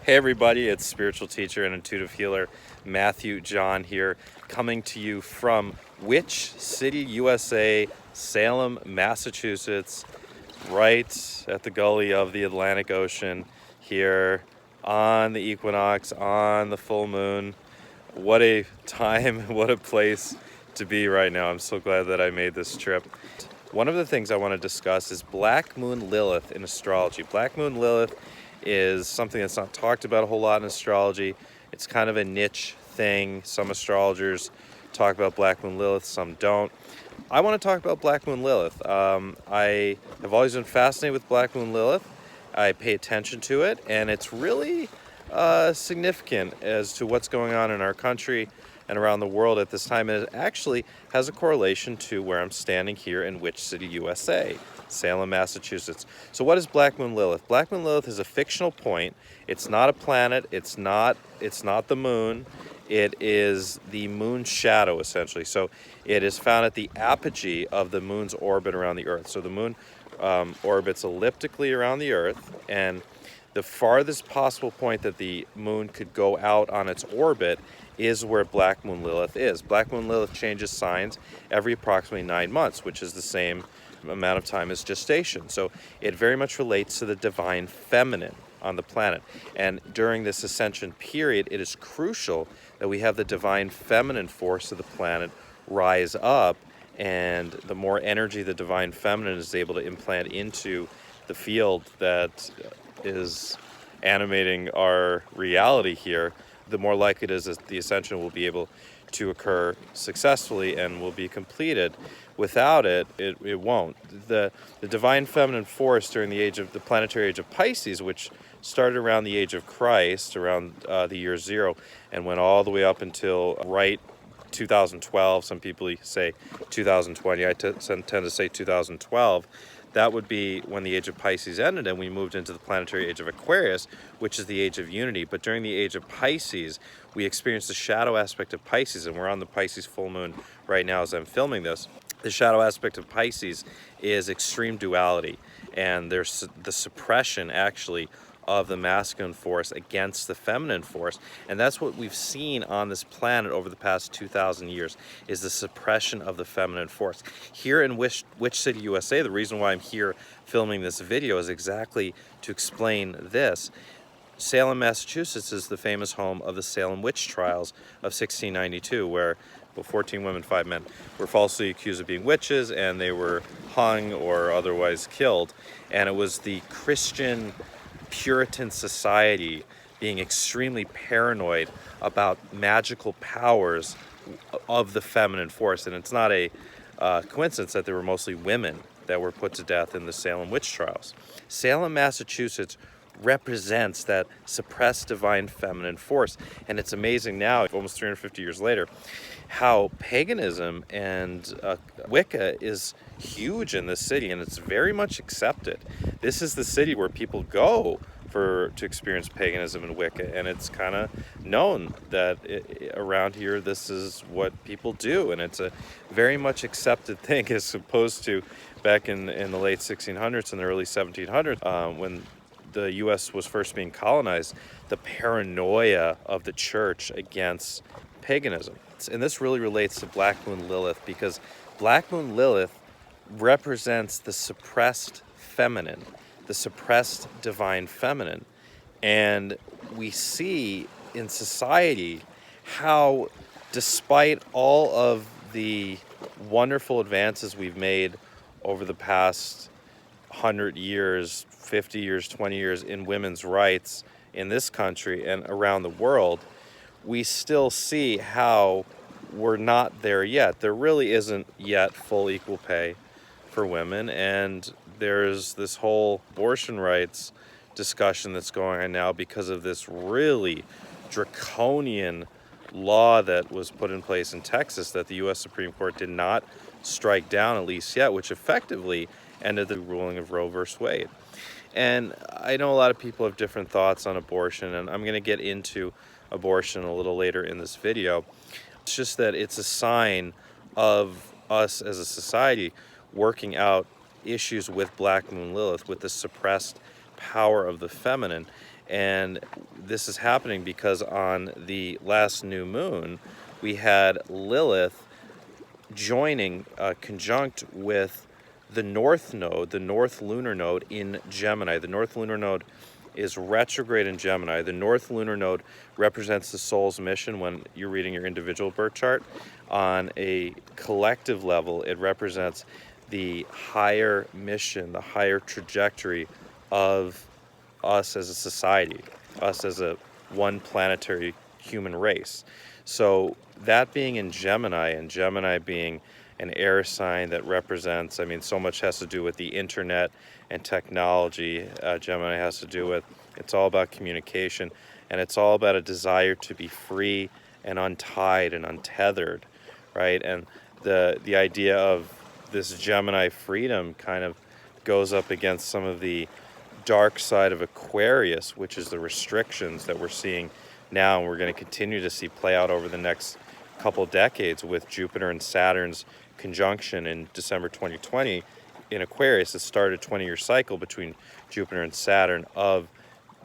Hey everybody, it's spiritual teacher and intuitive healer Matthew John here, coming to you from Witch City, USA, Salem, Massachusetts, right at the gully of the Atlantic Ocean here on the equinox, on the full moon. What a time, what a place to be right now. I'm so glad that I made this trip. One of the things I want to discuss is Black Moon Lilith in astrology. Black Moon Lilith is something that's not talked about a whole lot in astrology. It's kind of a niche thing. Some astrologers talk about Black Moon Lilith, some don't. I want to talk about Black Moon Lilith. I have always been fascinated with Black Moon Lilith. I pay attention to it, and it's really significant as to what's going on in our country and around the world at this time. And it actually has a correlation to where I'm standing here in Witch City, USA, Salem, Massachusetts. So what is Black Moon Lilith? Black Moon Lilith is a fictional point. It's not a planet. It's not the moon. It is the moon's shadow, essentially. So it is found at the apogee of the moon's orbit around the Earth. So the moon orbits elliptically around the Earth, and the farthest possible point that the moon could go out on its orbit is where Black Moon Lilith is. Black Moon Lilith changes signs every approximately 9 months, which is the same amount of time as gestation. So it very much relates to the divine feminine on the planet. And during this ascension period, it is crucial that we have the divine feminine force of the planet rise up, and the more energy the divine feminine is able to implant into the field that is animating our reality here, the more likely it is that the ascension will be able to occur successfully and will be completed. Without it, it won't. The divine feminine force during the planetary age of Pisces, which started around the age of Christ, around the year 0, and went all the way up until right 2012. Some people say 2020. I tend to say 2012. That would be when the age of Pisces ended and we moved into the planetary age of Aquarius, which is the age of unity. But during the age of Pisces, we experienced the shadow aspect of Pisces, and we're on the Pisces full moon right now as I'm filming this. The shadow aspect of Pisces is extreme duality, and there's the suppression actually of the masculine force against the feminine force. And that's what we've seen on this planet over the past 2,000 years, is the suppression of the feminine force. Here in Witch City, USA, the reason why I'm here filming this video is exactly to explain this. Salem, Massachusetts is the famous home of the Salem Witch Trials of 1692, where 14 women, 5 men were falsely accused of being witches, and they were hung or otherwise killed. And it was the Christian Puritan society being extremely paranoid about magical powers of the feminine force. And it's not a coincidence that there were mostly women that were put to death in the Salem Witch Trials. Salem, Massachusetts represents that suppressed divine feminine force. And it's amazing now, almost 350 years later, how paganism and Wicca is huge in this city, and it's very much accepted. This is the city where people go to experience paganism and Wicca, and it's kind of known that around here this is what people do, and it's a very much accepted thing, as opposed to back in the late 1600s and the early 1700s, when the U.S. was first being colonized, the paranoia of the church against paganism. And this really relates to Black Moon Lilith, because Black Moon Lilith represents the suppressed feminine, the suppressed divine feminine. And we see in society how, despite all of the wonderful advances we've made over the past 100 years, 50 years, 20 years in women's rights in this country and around the world, we still see how we're not there yet. There really isn't yet full equal pay for women, and there's this whole abortion rights discussion that's going on now because of this really draconian law that was put in place in Texas that the U.S. Supreme Court did not strike down, at least yet, which effectively ended the ruling of Roe versus Wade. And I know a lot of people have different thoughts on abortion, and I'm going to get into abortion a little later in this video. It's just that it's a sign of us as a society working out issues with Black Moon Lilith, with the suppressed power of the feminine. And this is happening because on the last new moon, we had Lilith joining, conjunct with the North node, the North lunar node in Gemini. The North lunar node is retrograde in Gemini. The North lunar node represents the soul's mission when you're reading your individual birth chart. On a collective level, it represents the higher mission, the higher trajectory of us as a society, us as a one planetary human race. So that being in Gemini, and Gemini being an air sign that represents, I mean, so much has to do with the internet and technology. Gemini has to do with, it's all about communication, and it's all about a desire to be free and untied and untethered, right? And the idea of this Gemini freedom kind of goes up against some of the dark side of Aquarius, which is the restrictions that we're seeing now, and we're going to continue to see play out over the next couple decades with Jupiter and Saturn's conjunction in December 2020 in Aquarius. It started a 20-year cycle between Jupiter and Saturn of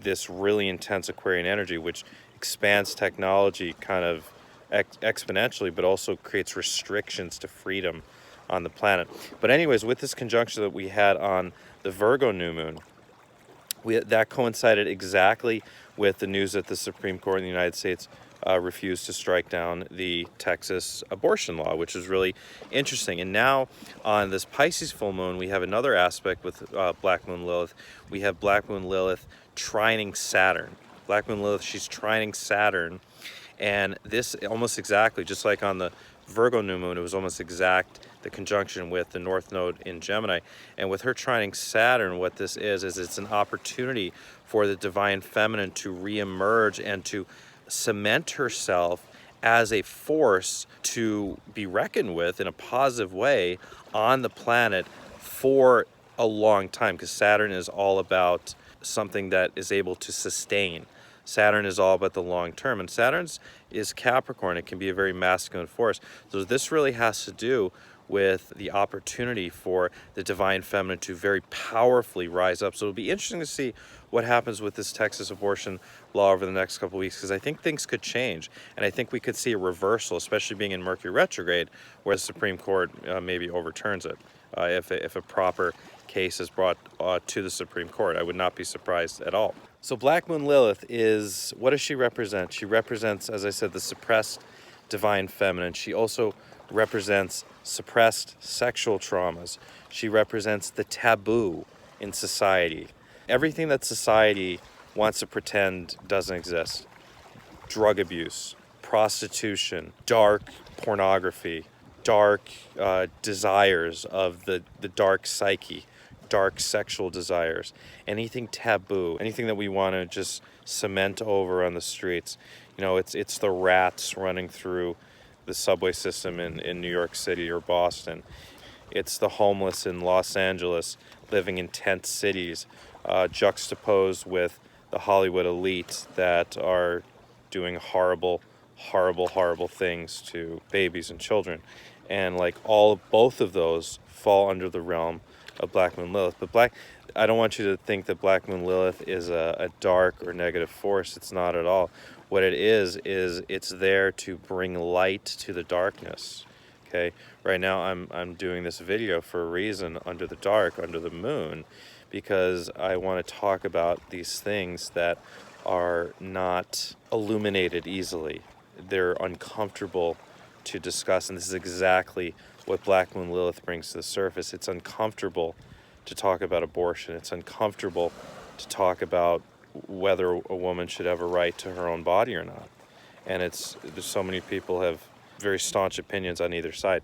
this really intense Aquarian energy, which expands technology kind of exponentially, but also creates restrictions to freedom on the planet. But anyways, with this conjunction that we had on the Virgo new moon, that coincided exactly with the news that the Supreme Court in the United States refused to strike down the Texas abortion law, which is really interesting. And now on this Pisces full moon, we have another aspect with Black Moon Lilith. We have Black Moon Lilith trining Saturn. Black Moon Lilith, she's trining Saturn. And this almost exactly, just like on the Virgo new moon, it was almost exact, the conjunction with the North node in Gemini. And with her trining Saturn, what this is it's an opportunity for the divine feminine to reemerge and to cement herself as a force to be reckoned with in a positive way on the planet for a long time, because Saturn is all about something that is able to sustain. Saturn is all about the long term, and Saturn's is Capricorn. It can be a very masculine force. So this really has to do with the opportunity for the divine feminine to very powerfully rise up. So it'll be interesting to see what happens with this Texas abortion law over the next couple of weeks, because I think things could change, and I think we could see a reversal, especially being in Mercury retrograde, where the Supreme Court maybe overturns it if a proper case is brought to the Supreme Court. I would not be surprised at all. So Black Moon Lilith is, what does she represent? She represents, as I said, the suppressed divine feminine. She also represents suppressed sexual traumas. She represents the taboo in society. Everything that society wants to pretend doesn't exist. Drug abuse, prostitution, dark pornography, dark desires of the dark psyche, dark sexual desires, anything taboo, anything that we want to just cement over on the streets. You know, it's the rats running through the subway system in New York City or Boston. It's the homeless in Los Angeles living in tent cities, juxtaposed with the Hollywood elite that are doing horrible things to babies and children. And like both of those fall under the realm of Black Moon Lilith. But I don't want you to think that Black Moon Lilith is a dark or negative force. It's not at all. What it is it's there to bring light to the darkness. Okay, right now I'm doing this video for a reason, under the dark, under the moon, because I want to talk about these things that are not illuminated easily. They're uncomfortable to discuss, and this is exactly what Black Moon Lilith brings to the surface. It's uncomfortable to talk about abortion. It's uncomfortable to talk about whether a woman should have a right to her own body or not. And there's so many people have very staunch opinions on either side.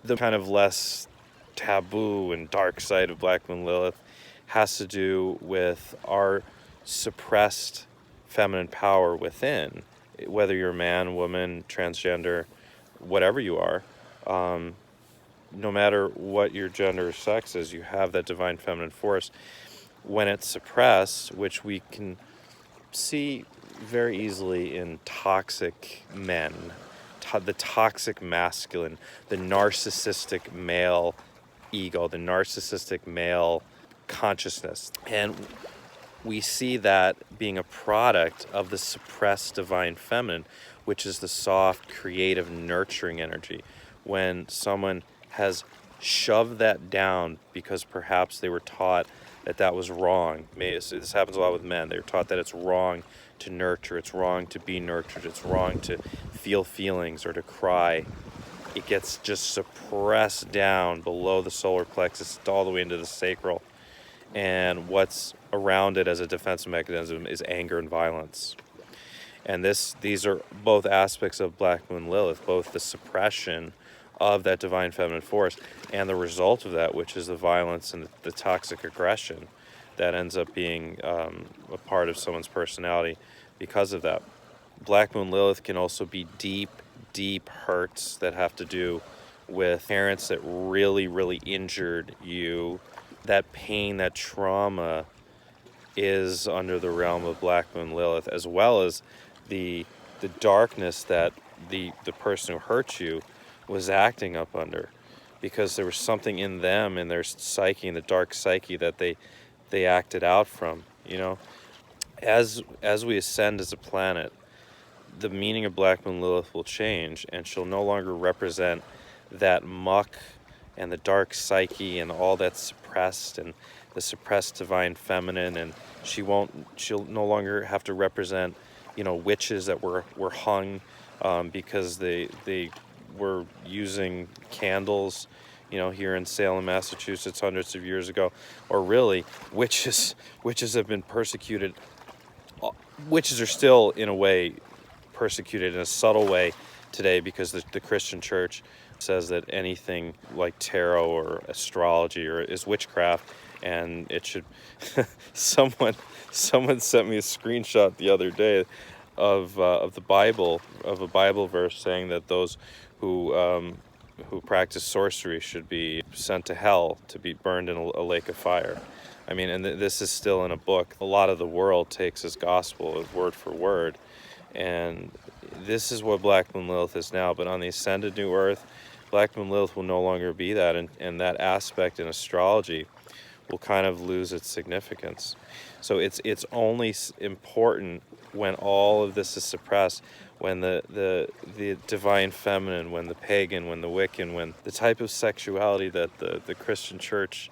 The kind of less taboo and dark side of Black Moon Lilith has to do with our suppressed feminine power within, whether you're a man, woman, transgender, whatever you are. No matter what your gender or sex is, you have that divine feminine force. When it's suppressed, which we can see very easily in toxic men, the toxic masculine, the narcissistic male ego, the narcissistic male consciousness. And we see that being a product of the suppressed divine feminine, which is the soft, creative, nurturing energy. When someone has shoved that down because perhaps they were taught that that was wrong. This happens a lot with men. They're taught that it's wrong to nurture, it's wrong to be nurtured, it's wrong to feel feelings or to cry. It gets just suppressed down below the solar plexus all the way into the sacral. And what's around it as a defensive mechanism is anger and violence. And these are both aspects of Black Moon Lilith, both the suppression of that divine feminine force and the result of that, which is the violence and the toxic aggression that ends up being a part of someone's personality because of that. Black Moon Lilith can also be deep, deep hurts that have to do with parents that really, really injured you. That pain, that trauma is under the realm of Black Moon Lilith, as well as the darkness that the person who hurt you was acting up under, because there was something in them, in their psyche, in the dark psyche, that they acted out from. You know, as we ascend as a planet, the meaning of Black Moon Lilith will change, and she'll no longer represent that muck and the dark psyche and all that's suppressed and the suppressed divine feminine, and she'll no longer have to represent, you know, witches that were hung because they were using candles, you know, here in Salem, Massachusetts hundreds of years ago. Or really, witches have been persecuted. Witches are still, in a way, persecuted in a subtle way today, because the Christian church says that anything like tarot or astrology is witchcraft, and it should someone sent me a screenshot the other day of the Bible, of a Bible verse saying that those who practice sorcery should be sent to hell to be burned in a lake of fire. I mean, and this is still in a book. A lot of the world takes as gospel, as word for word, and this is what Black Moon Lilith is now. But on the ascended new earth, Black Moon Lilith will no longer be that, and that aspect in astrology will kind of lose its significance. So it's only important when all of this is suppressed, when the divine feminine, when the pagan, when the Wiccan, when the type of sexuality that the Christian church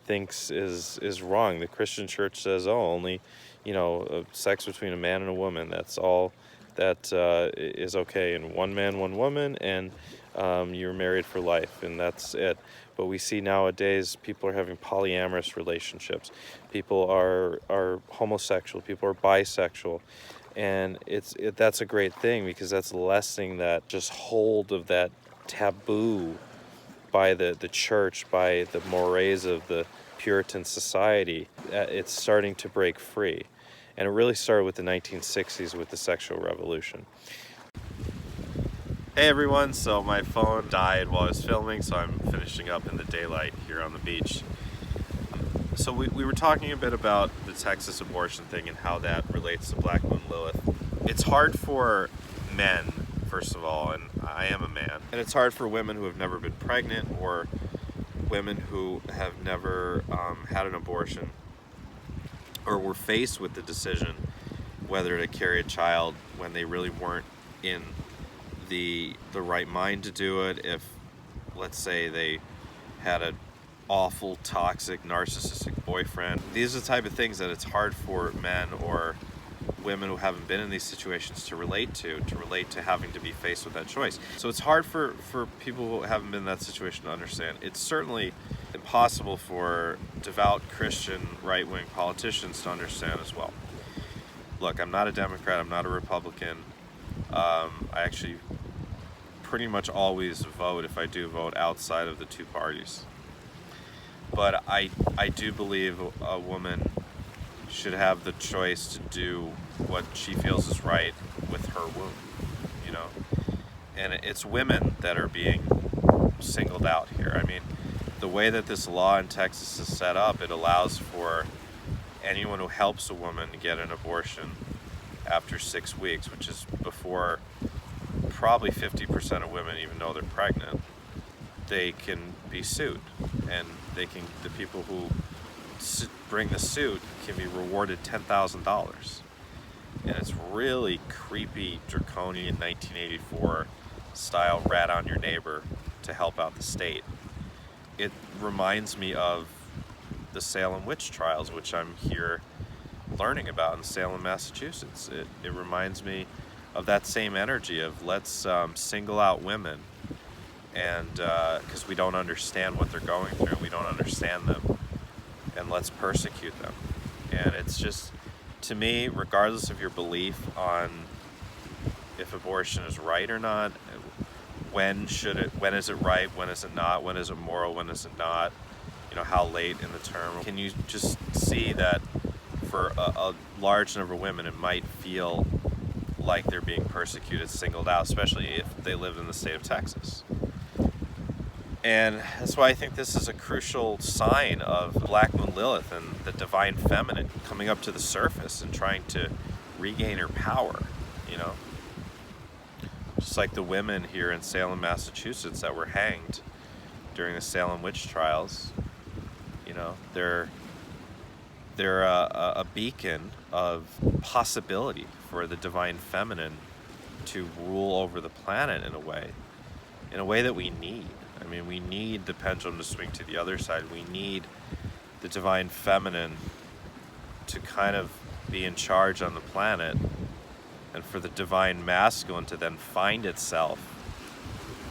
thinks is wrong. The Christian church says, oh, only, you know, sex between a man and a woman, that's all that is okay, and one man, one woman, and you're married for life, and that's it. But we see nowadays people are having polyamorous relationships, people are homosexual, people are bisexual, and that's a great thing, because that's lessening that just hold of that taboo by the church, by the mores of the Puritan society. It's starting to break free. And it really started with the 1960s with the sexual revolution. Hey everyone, so my phone died while I was filming, so I'm finishing up in the daylight here on the beach. So we were talking a bit about the Texas abortion thing and how that relates to Black Moon Lilith. It's hard for men, first of all, and I am a man, and it's hard for women who have never been pregnant, or women who have never had an abortion, or were faced with the decision whether to carry a child when they really weren't in the right mind to do it. If, let's say, they had an awful, toxic, narcissistic boyfriend. These are the type of things that it's hard for men or women who haven't been in these situations to relate to having to be faced with that choice. So it's hard for people who haven't been in that situation to understand. It's certainly impossible for devout Christian right-wing politicians to understand as well. Look, I'm not a Democrat, I'm not a Republican. I actually pretty much always vote, if I do vote, outside of the two parties. But I do believe a woman should have the choice to do what she feels is right with her womb, you know. And it's women that are being singled out here. I mean, the way that this law in Texas is set up, it allows for anyone who helps a woman get an abortion after 6 weeks, which is before probably 50% of women even know they're pregnant, they can be sued, and the people who bring the suit can be rewarded $10,000. And it's really creepy, draconian 1984 style rat on your neighbor to help out the state. It reminds me of the Salem Witch Trials, which I'm here learning about in Salem, Massachusetts. It reminds me of that same energy of let's single out women, and because we don't understand what they're going through, we don't understand them, and let's persecute them. And it's just, to me, regardless of your belief on if abortion is right or not, when is it right, when is it not, when is it moral, when is it not, how late in the term, can you just see that for a large number of women it might feel like they're being persecuted, singled out, especially if they live in the state of Texas. And that's why I think this is a crucial sign of Black Moon Lilith and the divine feminine coming up to the surface and trying to regain her power, Just like the women here in Salem, Massachusetts that were hanged during the Salem Witch Trials. They're a beacon of possibility for the divine feminine to rule over the planet in a way that we need. I mean, we need the pendulum to swing to the other side. We need the divine feminine to kind of be in charge on the planet, and for the divine masculine to then find itself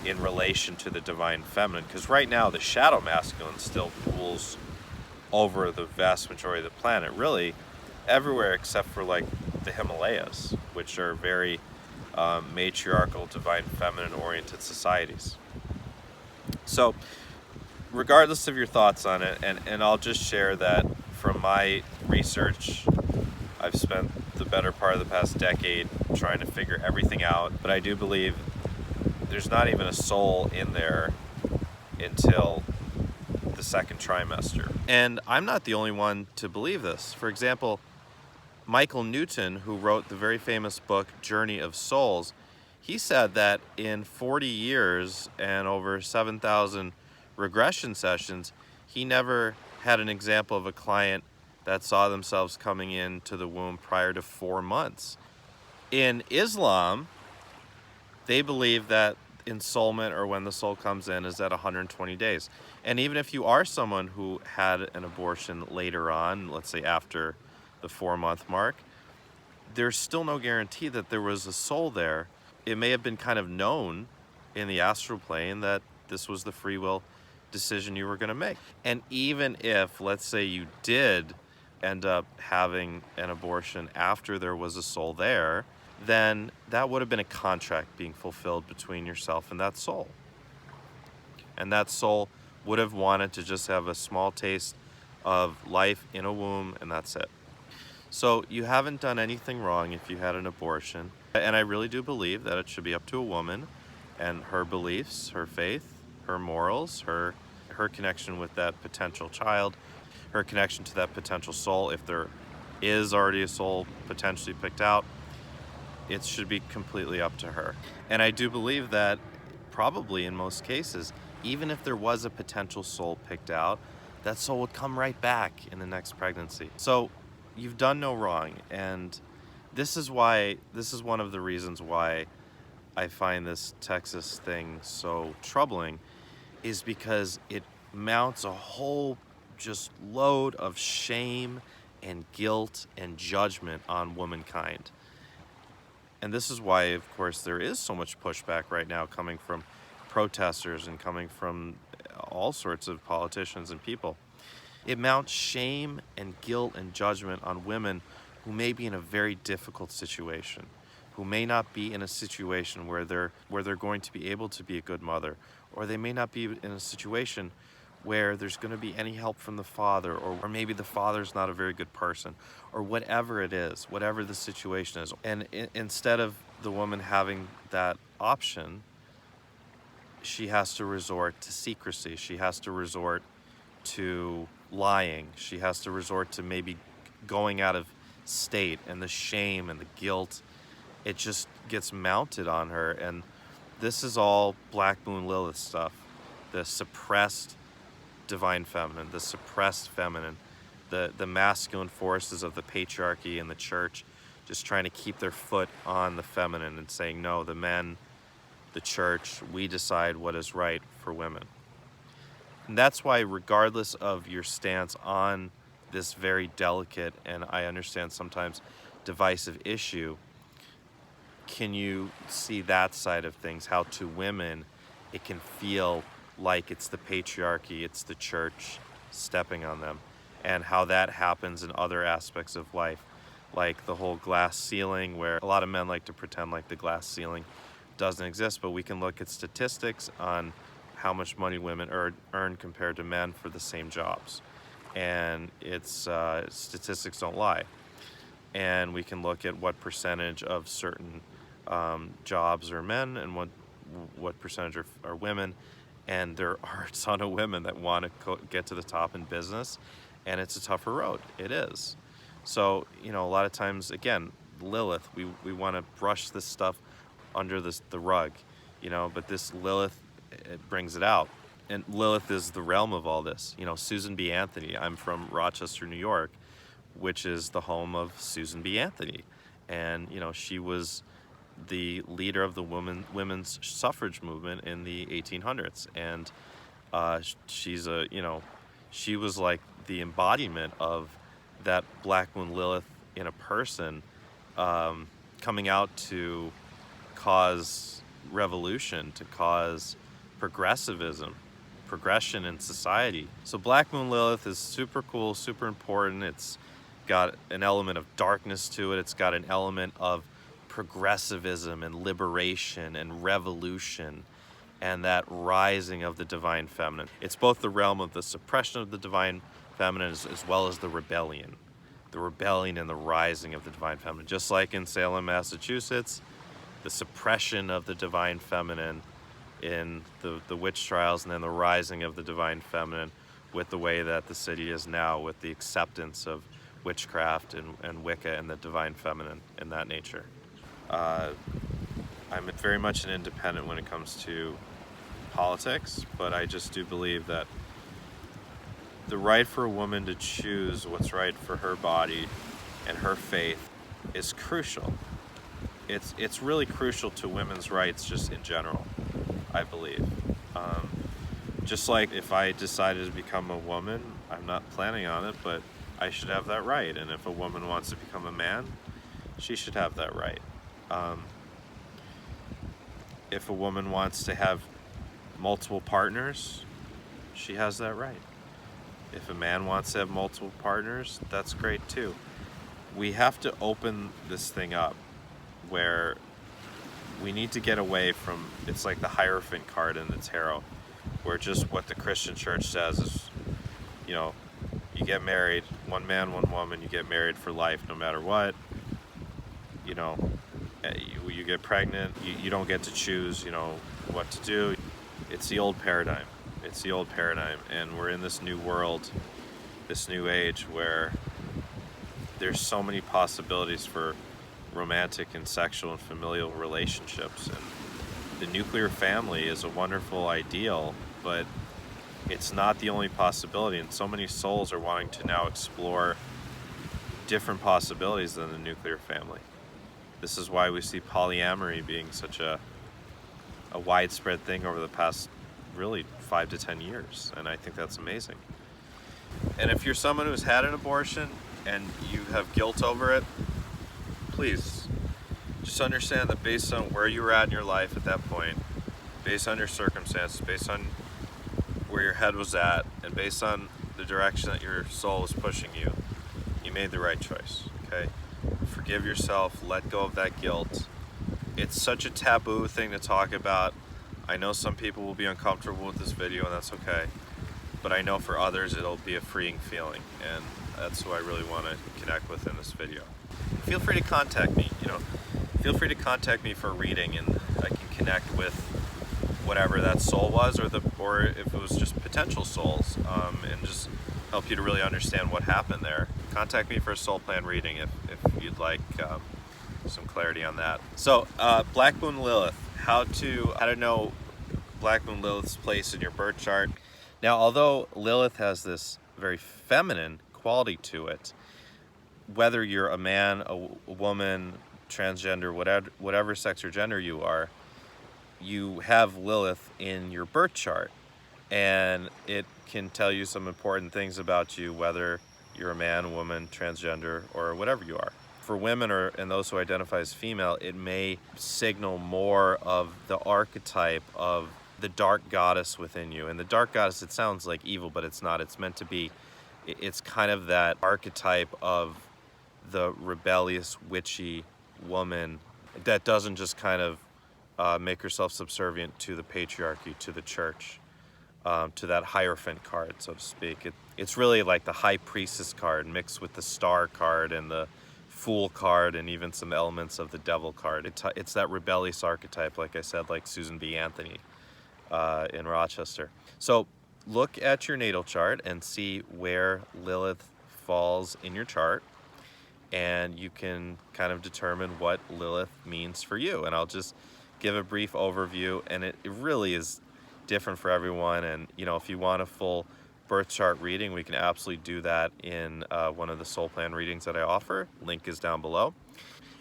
in relation to the divine feminine. Because right now, the shadow masculine still rules over the vast majority of the planet, really everywhere except for like the Himalayas, which are very matriarchal, divine feminine oriented societies. So regardless of your thoughts on it, and I'll just share that from my research, I've spent the better part of the past decade trying to figure everything out, but I do believe there's not even a soul in there until the second trimester. And I'm not the only one to believe this. For example, Michael Newton, who wrote the very famous book Journey of Souls, he said that in 40 years and over 7,000 regression sessions, he never had an example of a client that saw themselves coming into the womb prior to 4 months. In Islam, they believe that ensoulment, or when the soul comes in, is at 120 days. And even if you are someone who had an abortion later on, let's say after the 4-month mark, there's still no guarantee that there was a soul there. It may have been kind of known in the astral plane that this was the free will decision you were going to make. And even if, let's say, you did end up having an abortion after there was a soul there, then that would have been a contract being fulfilled between yourself and that soul. And that soul would have wanted to just have a small taste of life in a womb, and that's it. So you haven't done anything wrong if you had an abortion. And I really do believe that it should be up to a woman and her beliefs, her faith, her morals, her connection with that potential child, her connection to that potential soul. If there is already a soul potentially picked out, it should be completely up to her. And I do believe that probably in most cases, even if there was a potential soul picked out, that soul would come right back in the next pregnancy. So you've done no wrong. And this is one of the reasons why I find this Texas thing so troubling, is because it mounts a whole just load of shame and guilt and judgment on womankind. And this is why, of course, there is so much pushback right now coming from protesters and coming from all sorts of politicians and people. It mounts shame and guilt and judgment on women who may be in a very difficult situation, who may not be in a situation where they're going to be able to be a good mother, or they may not be in a situation where there's going to be any help from the father, or maybe the father's not a very good person, or whatever it is, whatever the situation is. And instead of the woman having that option, she has to resort to secrecy. She has to resort to lying. She has to resort to maybe going out of state, and the shame and the guilt, it just gets mounted on her. And this is all Black Moon Lilith stuff, the suppressed divine feminine, the suppressed feminine the masculine forces of the patriarchy and the church just trying to keep their foot on the feminine and saying, no, the men, the church, we decide what is right for women. And that's why, regardless of your stance on this very delicate and I understand sometimes divisive issue, can you see that side of things? How to women it can feel like it's the patriarchy, it's the church stepping on them, and how that happens in other aspects of life, like the whole glass ceiling, where a lot of men like to pretend like the glass ceiling doesn't exist, but we can look at statistics on how much money women earn compared to men for the same jobs, and it's statistics don't lie. And we can look at what percentage of certain jobs are men and what percentage are women, and there are a ton of women that want to get to the top in business, and it's a tougher road. It is. So, you know, a lot of times, again, Lilith, we want to brush this stuff under the rug, you know, but this Lilith, it brings it out. And Lilith is the realm of all this. You know, Susan B. Anthony, I'm from Rochester, New York, which is the home of Susan B. Anthony. And, you know, she was the leader of the women's suffrage movement in the 1800s. And she was like the embodiment of that Black Moon Lilith in a person, coming out to cause revolution, to cause progressivism, progression in society. So Black Moon Lilith is super cool, super important. It's got an element of darkness to it. It's got an element of progressivism and liberation and revolution and that rising of the divine feminine. It's both the realm of the suppression of the divine feminine as well as the rebellion and the rising of the divine feminine. Just like in Salem, Massachusetts, the suppression of the divine feminine in the witch trials, and then the rising of the divine feminine with the way that the city is now, with the acceptance of witchcraft and Wicca and the divine feminine in that nature. I'm very much an independent when it comes to politics, but I just do believe that the right for a woman to choose what's right for her body and her faith is crucial. It's really crucial to women's rights just in general, I believe. Just like if I decided to become a woman, I'm not planning on it, but I should have that right. And if a woman wants to become a man, she should have that right. If a woman wants to have multiple partners, she has that right. If a man wants to have multiple partners, that's great too. We have to open this thing up where we need to get away from, it's like the Hierophant card in the tarot, where just what the Christian church says is, you know, you get married, one man, one woman, you get married for life no matter what. You know, you get pregnant, you don't get to choose, you know, what to do. It's the old paradigm. It's the old paradigm. And we're in this new world, this new age where there's so many possibilities for romantic and sexual and familial relationships. And the nuclear family is a wonderful ideal, but it's not the only possibility. And so many souls are wanting to now explore different possibilities than the nuclear family. This is why we see polyamory being such a widespread thing over the past really 5 to 10 years, and I think that's amazing. And if you're someone who's had an abortion and you have guilt over it, please just understand that based on where you were at in your life at that point, based on your circumstances, based on where your head was at, and based on the direction that your soul was pushing you, you made the right choice, okay? Forgive yourself, let go of that guilt. It's such a taboo thing to talk about. I know some people will be uncomfortable with this video, and that's okay. But I know for others it'll be a freeing feeling, and that's who I really want to connect with in this video. Feel free to contact me, you know. Feel free to contact me for a reading, and I can connect with whatever that soul was, or if it was just potential souls, and just help you to really understand what happened there. Contact me for a soul plan reading if you'd like some clarity on that. So, Black Moon Lilith, how to know Black Moon Lilith's place in your birth chart. Now, although Lilith has this very feminine quality to it. Whether you're a man, a woman, transgender, whatever sex or gender you are, you have Lilith in your birth chart, and it can tell you some important things about you, whether you're a man, woman, transgender, or whatever you are. For women and those who identify as female, it may signal more of the archetype of the dark goddess within you. And the dark goddess, it sounds like evil, but it's not. It's meant to be, it's kind of that archetype of the rebellious, witchy woman that doesn't just kind of make herself subservient to the patriarchy, to the church, to that Hierophant card, so to speak. It's really like the High Priestess card mixed with the Star card and the Fool card and even some elements of the Devil card. It's that rebellious archetype, like I said, like Susan B. Anthony in Rochester. So look at your natal chart and see where Lilith falls in your chart, and you can kind of determine what Lilith means for you. And I'll just give a brief overview, and it really is different for everyone. And if you want a full birth chart reading, we can absolutely do that in one of the soul plan readings that I offer. Link is down below.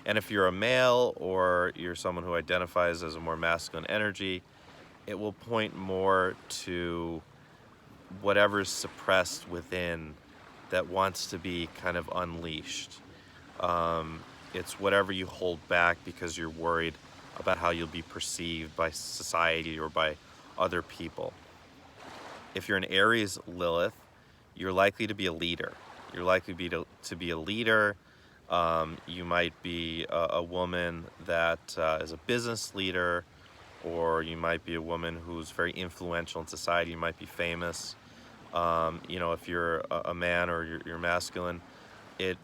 And if you're a male or you're someone who identifies as a more masculine energy, it will point more to whatever's suppressed within that wants to be kind of unleashed. It's whatever you hold back because you're worried about how you'll be perceived by society or by other people. If you're an Aries Lilith, you're likely to be a leader. You're likely to be a leader. You might be a woman that is a business leader, or you might be a woman who's very influential in society. You might be famous. If you're a man or you're masculine, you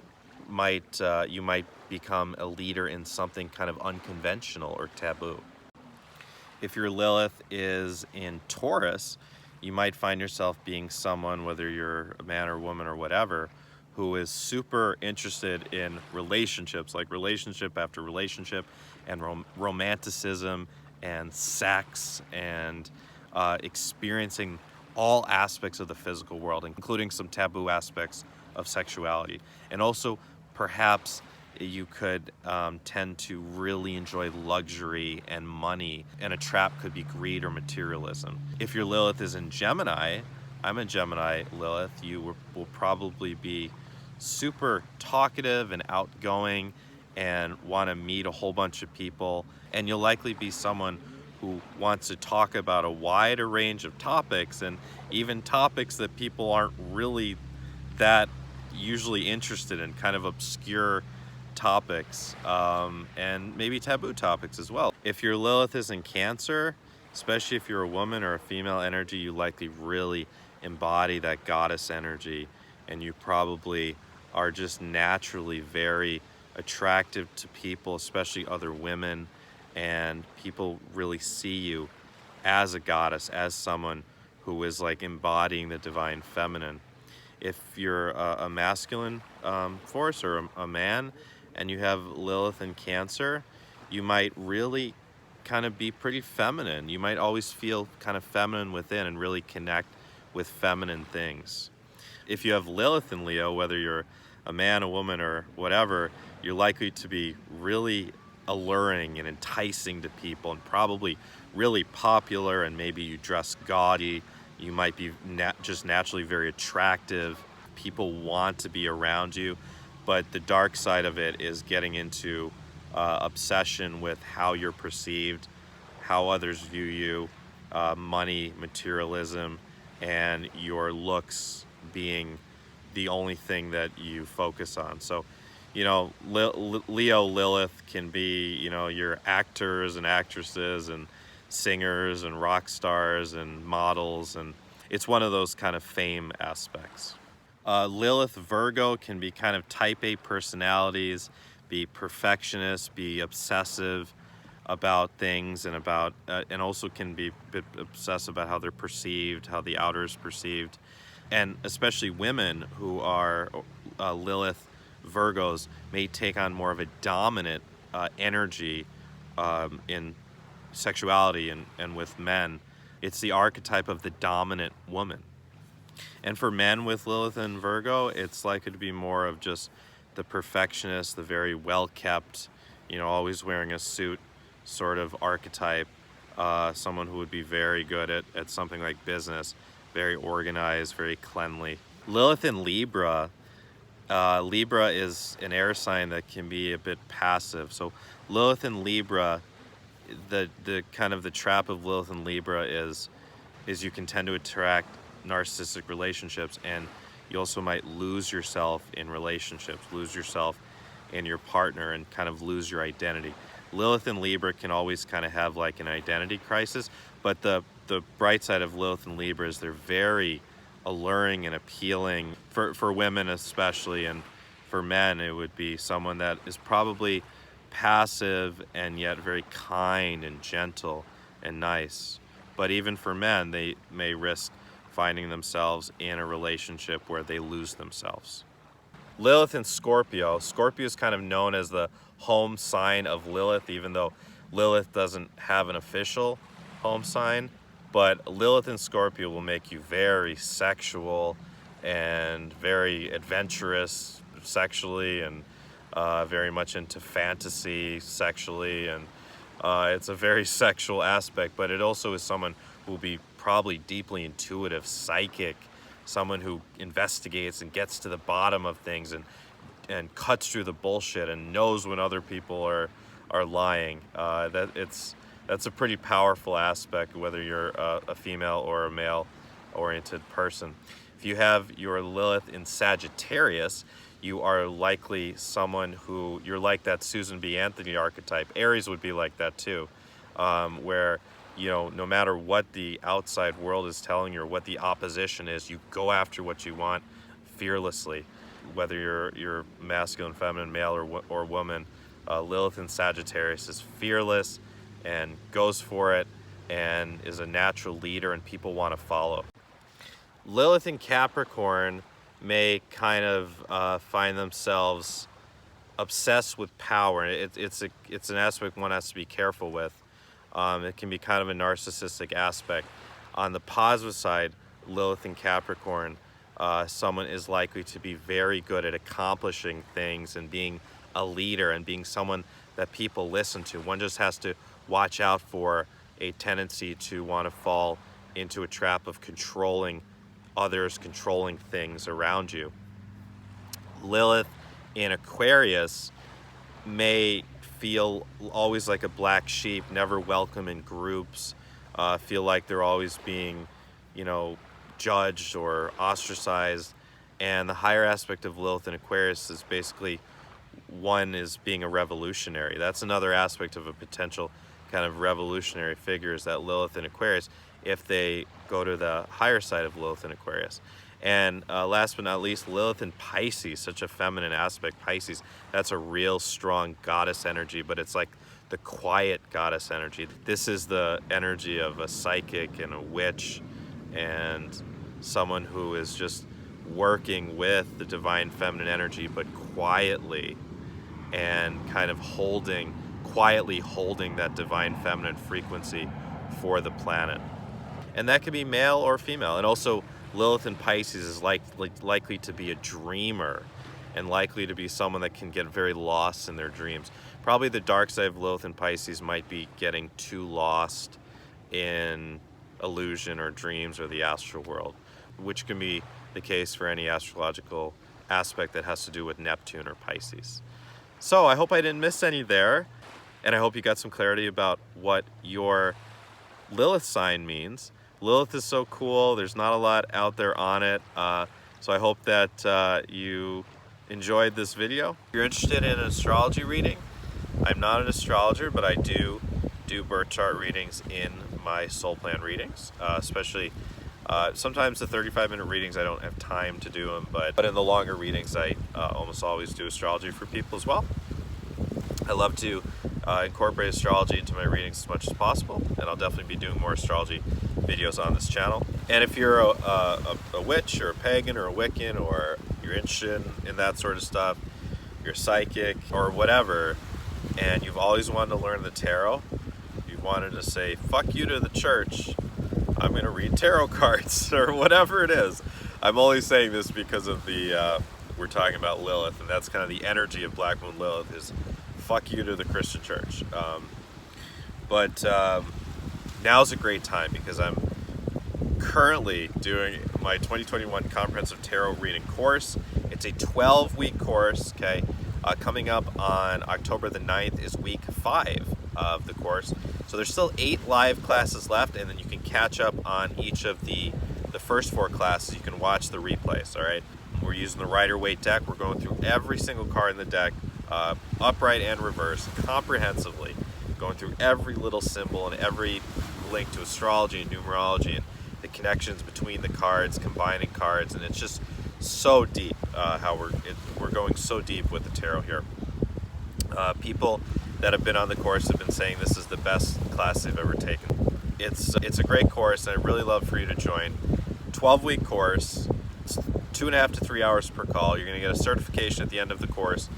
might become a leader in something kind of unconventional or taboo. If your Lilith is in Taurus, you might find yourself being someone, whether you're a man or woman or whatever, who is super interested in relationships, like relationship after relationship, and romanticism and sex, and experiencing all aspects of the physical world, including some taboo aspects of sexuality. And also, perhaps you could tend to really enjoy luxury and money, and a trap could be greed or materialism. If your Lilith is in Gemini, I'm a Gemini Lilith, you will probably be super talkative and outgoing and want to meet a whole bunch of people, and you'll likely be someone who wants to talk about a wider range of topics, and even topics that people aren't really that usually interested in, kind of obscure topics, and maybe taboo topics as well. If your Lilith is in Cancer, especially if you're a woman or a female energy, you likely really embody that goddess energy, and you probably are just naturally very attractive to people, especially other women, and people really see you as a goddess, as someone who is like embodying the divine feminine. If you're a masculine force or a man, and you have Lilith in Cancer, you might really kind of be pretty feminine. You might always feel kind of feminine within and really connect with feminine things. If you have Lilith in Leo, whether you're a man, a woman, or whatever, you're likely to be really alluring and enticing to people, and probably really popular, and maybe you dress gaudy. You might be just naturally very attractive. People want to be around you, but the dark side of it is getting into obsession with how you're perceived, how others view you, money, materialism, and your looks being the only thing that you focus on. So, Leo Lilith can be, your actors and actresses and singers and rock stars and models, and it's one of those kind of fame aspects. Lilith Virgo can be kind of type A personalities, be perfectionist, be obsessive about things, and also can be a bit obsessive about how they're perceived, how the outer is perceived. And especially women who are Lilith Virgos may take on more of a dominant energy in sexuality and with men. It's the archetype of the dominant woman. And for men with Lilith and Virgo, it's likely to be more of just the perfectionist, the very well-kept, you know, always wearing a suit sort of archetype. Someone who would be very good at something like business, very organized, very cleanly. Lilith and Libra. Libra is an air sign that can be a bit passive. So Lilith and Libra, the kind of the trap of Lilith and Libra is you can tend to attract narcissistic relationships, and you also might lose yourself in relationships, lose yourself in your partner, and kind of lose your identity. Lilith and Libra can always kind of have like an identity crisis, but the bright side of Lilith and Libra is they're very alluring and appealing for women especially, and for men it would be someone that is probably passive and yet very kind and gentle and nice. But even for men, they may risk finding themselves in a relationship where they lose themselves. Lilith and Scorpio. Scorpio is kind of known as the home sign of Lilith, even though Lilith doesn't have an official home sign. But Lilith and Scorpio will make you very sexual and very adventurous sexually, and very much into fantasy sexually, and it's a very sexual aspect. But it also is someone who will be probably deeply intuitive, psychic, someone who investigates and gets to the bottom of things and cuts through the bullshit and knows when other people are lying. That's a pretty powerful aspect, whether you're a female or a male-oriented person. If you have your Lilith in Sagittarius, you are likely someone who, you're like that Susan B. Anthony archetype. Aries would be like that too, where, you know, no matter what the outside world is telling you or what the opposition is, you go after what you want fearlessly. Whether you're masculine, feminine, male, or woman, Lilith in Sagittarius is fearless and goes for it and is a natural leader, and people want to follow. Lilith in Capricorn may kind of find themselves obsessed with power. It's an aspect one has to be careful with. It can be kind of a narcissistic aspect. On the positive side, Lilith in Capricorn, someone is likely to be very good at accomplishing things and being a leader and being someone that people listen to. One just has to watch out for a tendency to want to fall into a trap of controlling others, controlling things around you. Lilith in Aquarius may feel always like a black sheep, never welcome in groups, feel like they're always being, you know, judged or ostracized. And the higher aspect of Lilith in Aquarius is basically one is being a revolutionary. That's another aspect of a potential kind of revolutionary figure, is that Lilith in Aquarius, if they go to the higher side of Lilith in Aquarius. And last but not least, Lilith and Pisces, such a feminine aspect. Pisces, that's a real strong goddess energy, but it's like the quiet goddess energy. This is the energy of a psychic and a witch and someone who is just working with the divine feminine energy, but quietly, and kind of quietly holding that divine feminine frequency for the planet. And that could be male or female. And also Lilith in Pisces is likely to be a dreamer, and likely to be someone that can get very lost in their dreams. Probably the dark side of Lilith in Pisces might be getting too lost in illusion or dreams or the astral world, which can be the case for any astrological aspect that has to do with Neptune or Pisces. So I hope I didn't miss any there, and I hope you got some clarity about what your Lilith sign means. Lilith is so cool. There's not a lot out there on it. So I hope that you enjoyed this video. If you're interested in an astrology reading, I'm not an astrologer, but I do birth chart readings in my soul plan readings, especially sometimes the 35-minute readings I don't have time to do them, but in the longer readings I almost always do astrology for people as well. I love to incorporate astrology into my readings as much as possible, and I'll definitely be doing more astrology videos on this channel. And if you're a witch or a pagan or a Wiccan, or you're interested in that sort of stuff, you're psychic or whatever, and you've always wanted to learn the tarot, you've wanted to say fuck you to the church I'm going to read tarot cards or whatever it is. I'm only saying this because of the, we're talking about Lilith, and that's kind of the energy of Black Moon Lilith is fuck you to the Christian church. But now's a great time because I'm currently doing my 2021 Comprehensive Tarot Reading course. It's a 12-week course, okay? Coming up on October the 9th is week 5 of the course. So there's still 8 live classes left, and then you can catch up on each of the first 4 classes. You can watch the replays, all right? We're using the Rider-Waite deck. We're going through every single card in the deck, upright and reverse, comprehensively, going through every little symbol and every link to astrology and numerology and the connections between the cards, combining cards, and it's just so deep how we're going so deep with the tarot here. People that have been on the course have been saying this is the best class they've ever taken. It's a great course, and I'd really love for you to join. 12-week course. It's 2.5 to 3 hours per call. You're going to get a certification at the end of the course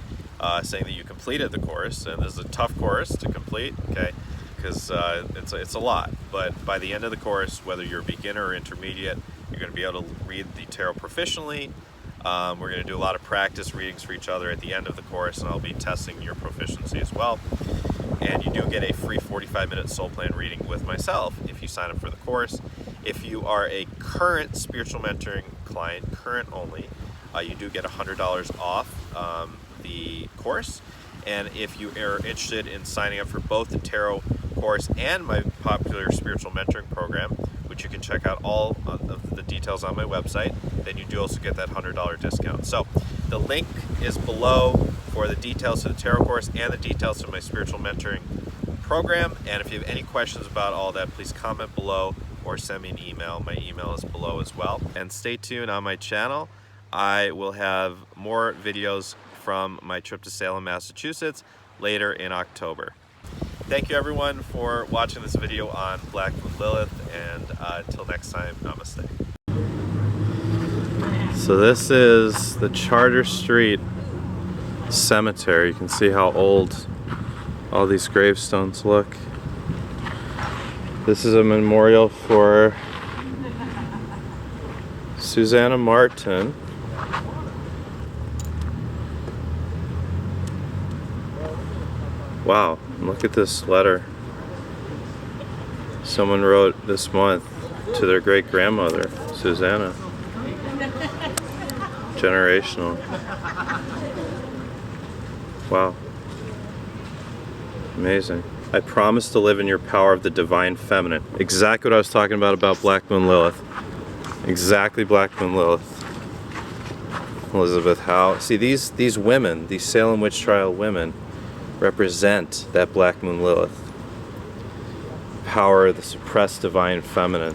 saying that you completed the course, and this is a tough course to complete, okay? Because it's a lot, but by the end of the course, whether you're a beginner or intermediate, you're going to be able to read the tarot proficiently. We're going to do a lot of practice readings for each other at the end of the course, and I'll be testing your proficiency as well. And you do get a free 45-minute soul plan reading with myself if you sign up for the course. If you are a current spiritual mentoring client, current only, you do get $100 off the course. And if you are interested in signing up for both the tarot course and my popular spiritual mentoring program, which you can check out all of the details on my website, then you do also get that $100 discount. So the link is below for the details to the tarot course and the details to my spiritual mentoring program. And if you have any questions about all that, please comment below or send me an email. My email is below as well. And stay tuned on my channel. I will have more videos from my trip to Salem, Massachusetts later in October. Thank you everyone for watching this video on Black Moon Lilith, and until next time, namaste. So this is the Charter Street Cemetery. You can see how old all these gravestones look. This is a memorial for Susanna Martin. Wow, look at this letter someone wrote this month to their great-grandmother, Susanna. Generational. Wow. Amazing. I promise to live in your power of the divine feminine. Exactly what I was talking about Black Moon Lilith. Exactly Black Moon Lilith. Elizabeth Howe. See, these women, these Salem Witch Trial women, represent that Black Moon Lilith. Power of the suppressed divine feminine.